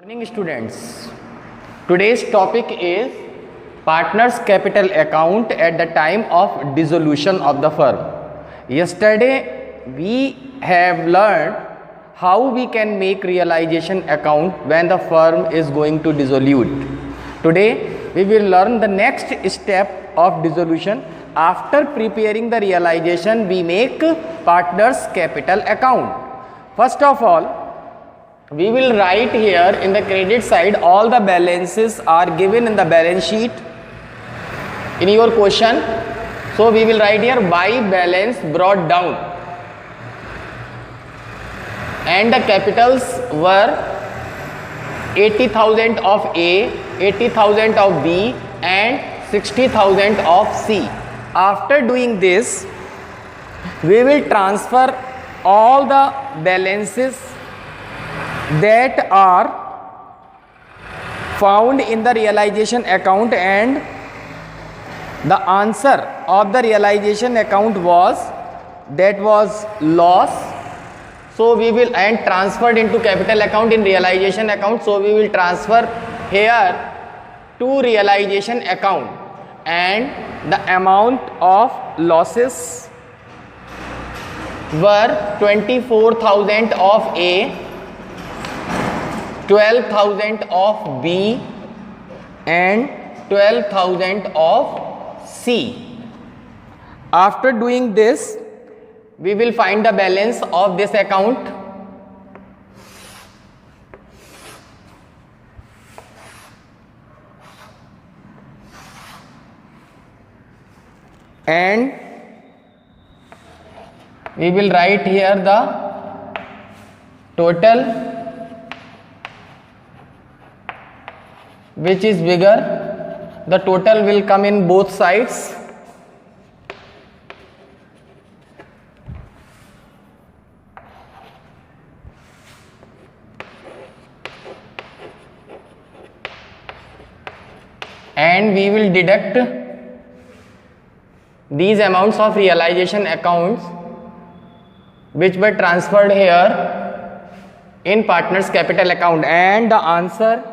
Morning students. Today's topic is partners capital account at the time of dissolution of the firm. Yesterday we have learned how we can make realization account when the firm is going to dissolute. Today we will learn the next step of dissolution. After preparing the realization, we make partners capital account. First of all, we will write here in the credit side all the balances are given in the balance sheet in your question. So we will write here by balance brought down, and the capitals were 80,000 of A, 80,000 of B and 60,000 of C. After doing this, we will transfer all the balances that are found in the realization account, and the answer of the realization account was loss. So we will and transferred into capital account in realization account. So we will transfer here to realization account, and the amount of losses were 24,000 of A, 12,000 of B and 12,000 of C. After doing this, we will find the balance of this account. And we will write here the total, which is bigger. The total will come in both sides. And we will deduct these amounts of realization accounts which were transferred here in partners capital account, and the answer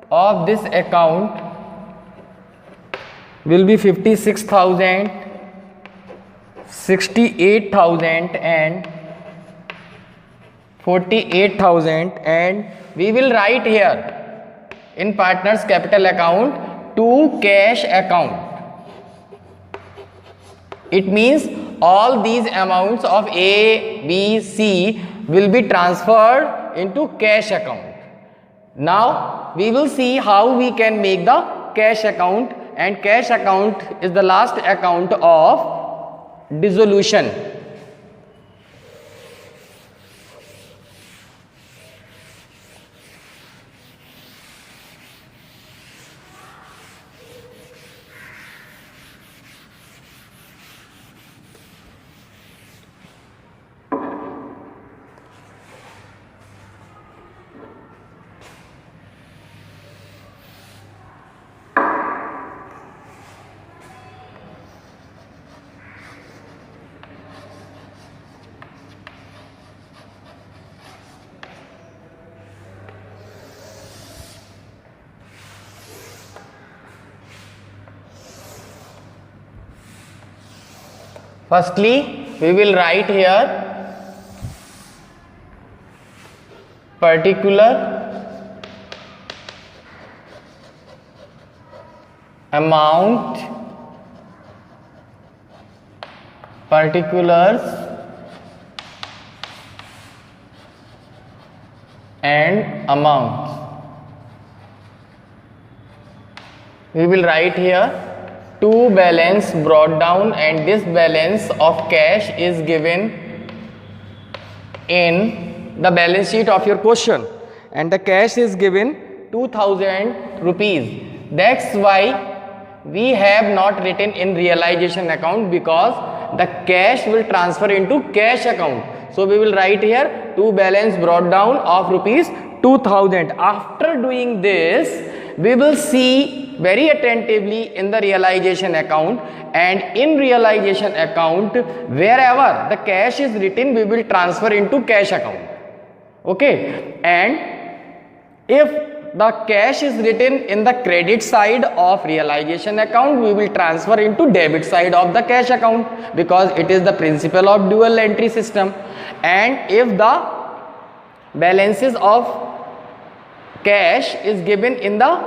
of this account will be 56,000, 68,000 and 48,000. And we will write here in partners capital account to cash account. It means all these amounts of A, B, C will be transferred into cash account. Now we will see how we can make the cash account, and cash account is the last account of dissolution. Firstly, we will write here particular amount, particulars and amounts. We will write here to balance brought down, and this balance of cash is given in the balance sheet of your question, and the cash is given 2,000 rupees. That's why we have not written in realization account, because the cash will transfer into cash account. So we will write here to balance brought down of rupees 2,000. After doing this, we will see very attentively in the realization account, and in realization account wherever the cash is written, we will transfer into cash account. Okay, and If the cash is written in the credit side of realization account, we will transfer into debit side of the cash account, because it is the principle of dual entry system. And if the balances of cash is given in the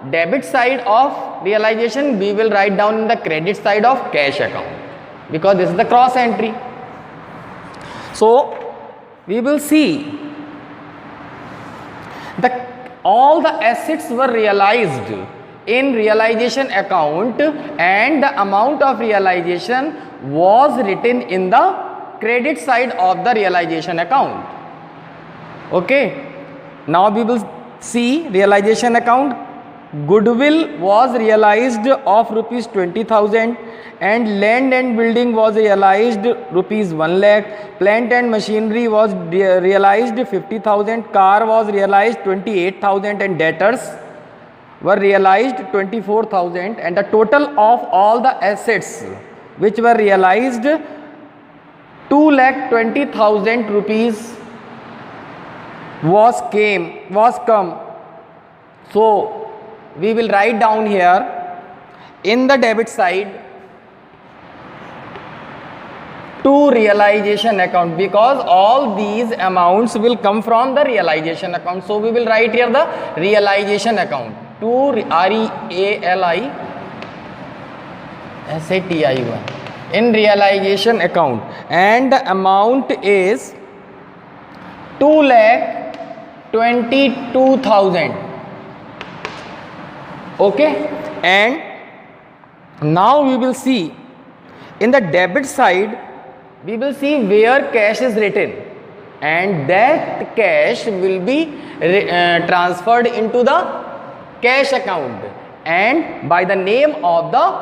debit side of realization, we will write down in the credit side of cash account, because this is the cross entry. So we will see all the assets were realized in realization account, and the amount of realization was written in the credit side of the realization account. Okay, now we will see realization account. Goodwill was realized of rupees 20,000, and land and building was realized rupees 1 lakh, plant and machinery was realized 50,000, car was realized 28,000, and debtors were realized 24,000, and the total of all the assets which were realized 2,20,000 rupees was come. So we will write down here in the debit side to realization account, because all these amounts will come from the realization account. So we will write here the realization account to REALISATI1 in realization account, and the amount is 2,22,000. Okay, and now we will see in the debit side, we will see where cash is written, and that cash will be transferred into the cash account and by the name of the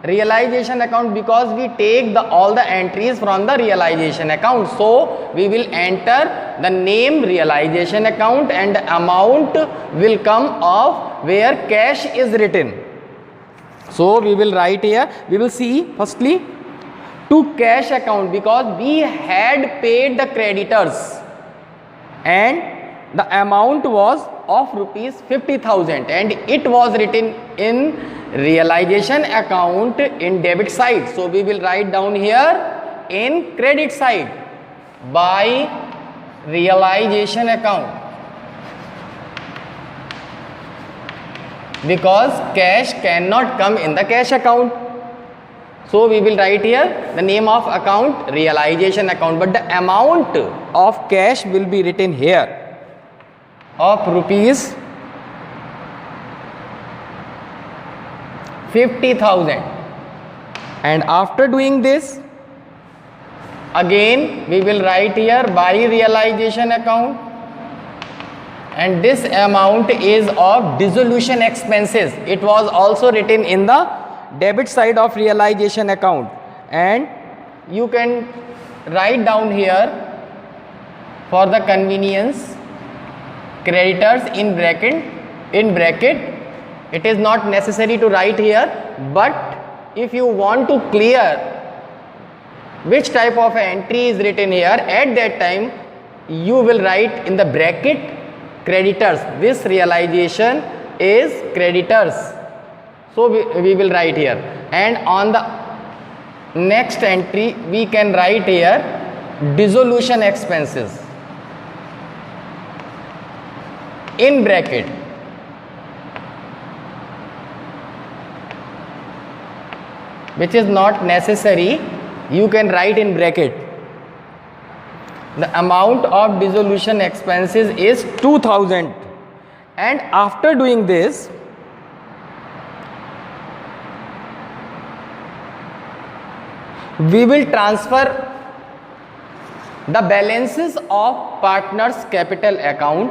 realization account, because we take all the entries from the realization account. So we will enter the name realization account, and the amount will come of where cash is written. So we will write here, we will see firstly to cash account, because we had paid the creditors and the amount was of rupees 50,000, and it was written in realization account in debit side. So we will write down here in credit side by realization account, because cash cannot come in the cash account. So we will write here the name of account realization account, but the amount of cash will be written here of rupees 50,000. And after doing this, again we will write here by realization account, and this amount is of dissolution expenses. It was also written in the debit side of realization account, and you can write down here for the convenience creditors in bracket. It is not necessary to write here, but if you want to clear which type of entry is written here, at that time you will write in the bracket creditors. This realization is creditors, so we will write here, and on the next entry we can write here dissolution expenses in bracket. Which is not necessary, you can write in bracket. The amount of dissolution expenses is 2,000, and after doing this, we will transfer the balances of partners capital account,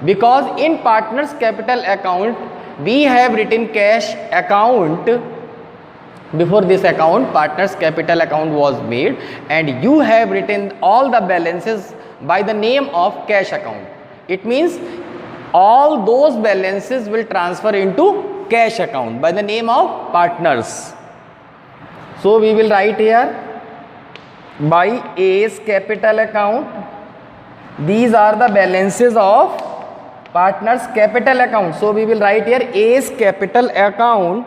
because in partners capital account we have written cash account. Before this account, partners capital account was made, and you have written all the balances by the name of cash account. It means all those balances will transfer into cash account by the name of partners. So we will write here by A's capital account, these are the balances of partners capital account. So we will write here A's capital account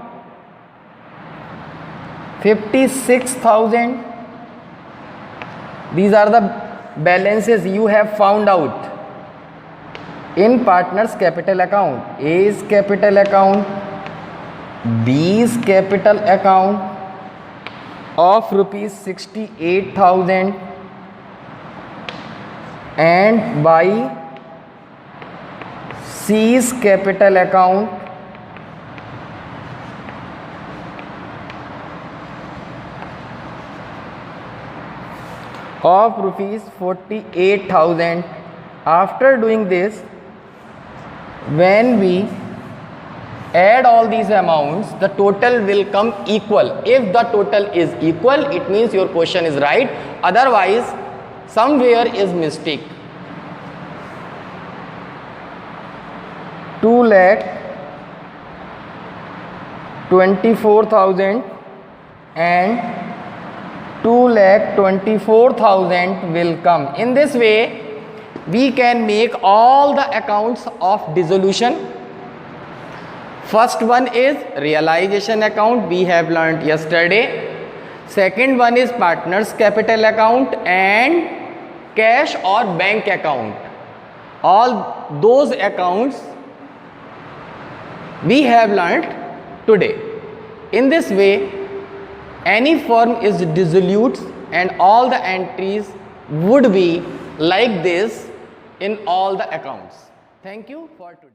56,000. These are the balances you have found out in partners capital account. A's capital account, B's capital account of rupees 68,000 and by C's capital account of rupees 48,000. After doing this, when we add all these amounts, the total will come equal. If the total is equal, it means your question is right. Otherwise, somewhere is mistake. 2,24,000 and 2,24,000 will come. In this way, we can make all the accounts of dissolution. First one is realization account, we have learnt yesterday. Second one is partners capital account and cash or bank account. All those accounts we have learnt today. In this way, any firm is dissolute and all the entries would be like this in all the accounts. Thank you for today.